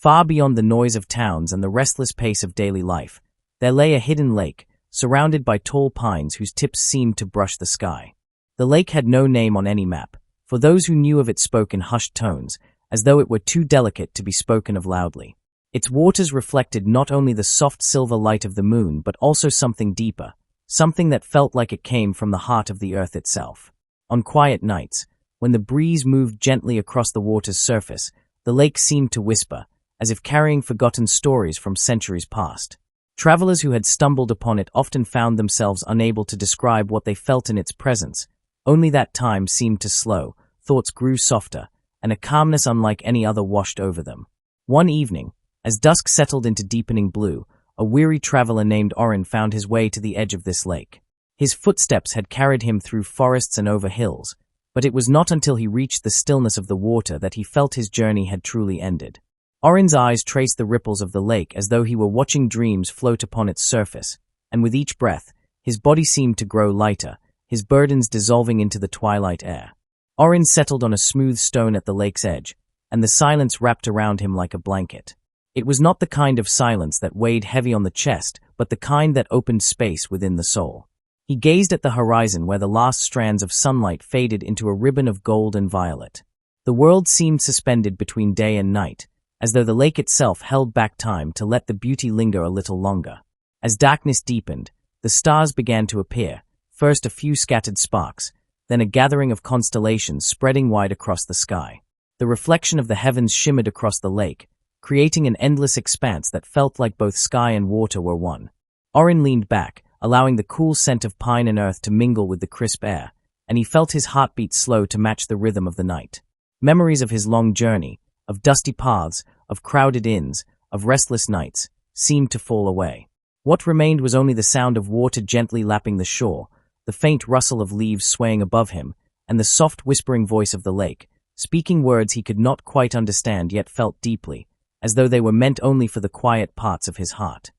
Far beyond the noise of towns and the restless pace of daily life, there lay a hidden lake, surrounded by tall pines whose tips seemed to brush the sky. The lake had no name on any map, for those who knew of it spoke in hushed tones, as though it were too delicate to be spoken of loudly. Its waters reflected not only the soft silver light of the moon but also something deeper, something that felt like it came from the heart of the earth itself. On quiet nights, when the breeze moved gently across the water's surface, the lake seemed to whisper, as if carrying forgotten stories from centuries past. Travelers who had stumbled upon it often found themselves unable to describe what they felt in its presence. Only that time seemed to slow, thoughts grew softer, and a calmness unlike any other washed over them. One evening, as dusk settled into deepening blue, a weary traveler named Arin found his way to the edge of this lake. His footsteps had carried him through forests and over hills, but it was not until he reached the stillness of the water that he felt his journey had truly ended. Arin's eyes traced the ripples of the lake as though he were watching dreams float upon its surface, and with each breath, his body seemed to grow lighter, his burdens dissolving into the twilight air. Arin settled on a smooth stone at the lake's edge, and the silence wrapped around him like a blanket. It was not the kind of silence that weighed heavy on the chest, but the kind that opened space within the soul. He gazed at the horizon where the last strands of sunlight faded into a ribbon of gold and violet. The world seemed suspended between day and night, as though the lake itself held back time to let the beauty linger a little longer. As darkness deepened, the stars began to appear, first a few scattered sparks, then a gathering of constellations spreading wide across the sky. The reflection of the heavens shimmered across the lake, creating an endless expanse that felt like both sky and water were one. Arin leaned back, allowing the cool scent of pine and earth to mingle with the crisp air, and he felt his heartbeat slow to match the rhythm of the night. Memories of his long journey, of dusty paths, of crowded inns, of restless nights, seemed to fall away. What remained was only the sound of water gently lapping the shore, the faint rustle of leaves swaying above him, and the soft whispering voice of the lake, speaking words he could not quite understand yet felt deeply, as though they were meant only for the quiet parts of his heart.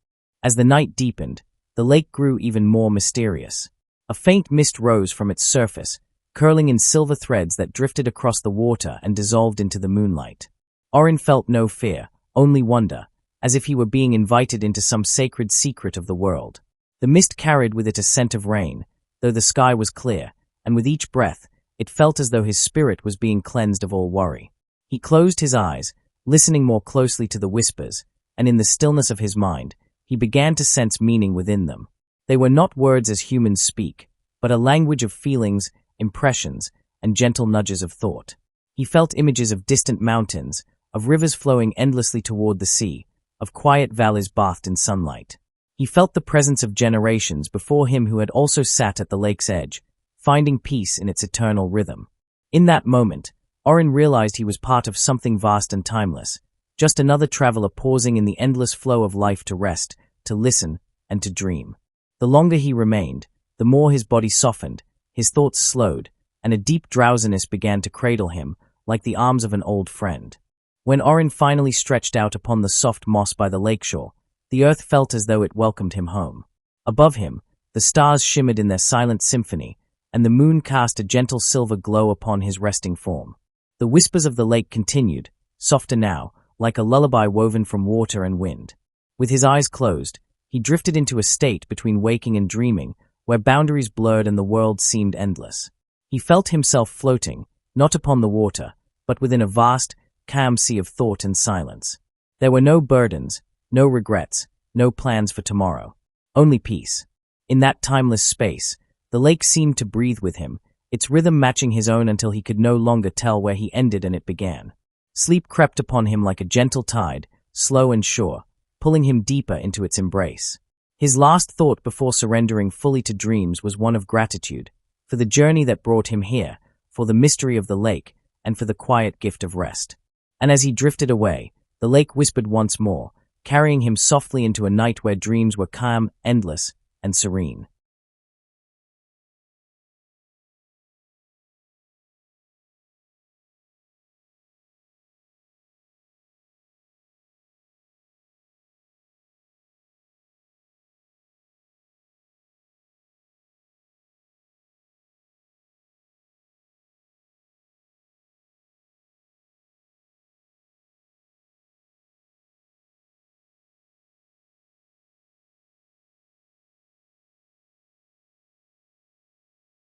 As the night deepened, the lake grew even more mysterious. A faint mist rose from its surface, curling in silver threads that drifted across the water and dissolved into the moonlight. Arin felt no fear, only wonder, as if he were being invited into some sacred secret of the world. The mist carried with it a scent of rain, though the sky was clear, and with each breath, it felt as though his spirit was being cleansed of all worry. He closed his eyes, listening more closely to the whispers, and in the stillness of his mind, he began to sense meaning within them. They were not words as humans speak, but a language of feelings, impressions, and gentle nudges of thought. He felt images of distant mountains, of rivers flowing endlessly toward the sea, of quiet valleys bathed in sunlight. He felt the presence of generations before him who had also sat at the lake's edge, finding peace in its eternal rhythm. In that moment, Arin realized he was part of something vast and timeless, just another traveler pausing in the endless flow of life to rest, to listen, and to dream. The longer he remained, the more his body softened, his thoughts slowed, and a deep drowsiness began to cradle him, like the arms of an old friend. When Arin finally stretched out upon the soft moss by the lakeshore, the earth felt as though it welcomed him home. Above him, the stars shimmered in their silent symphony, and the moon cast a gentle silver glow upon his resting form. The whispers of the lake continued, softer now, like a lullaby woven from water and wind. With his eyes closed, he drifted into a state between waking and dreaming, where boundaries blurred and the world seemed endless. He felt himself floating, not upon the water, but within a vast, calm sea of thought and silence. There were no burdens, no regrets, no plans for tomorrow. Only peace. In that timeless space, the lake seemed to breathe with him, its rhythm matching his own until he could no longer tell where he ended and it began. Sleep crept upon him like a gentle tide, slow and sure, pulling him deeper into its embrace. His last thought before surrendering fully to dreams was one of gratitude, for the journey that brought him here, for the mystery of the lake, and for the quiet gift of rest. And as he drifted away, the lake whispered once more, carrying him softly into a night where dreams were calm, endless, and serene.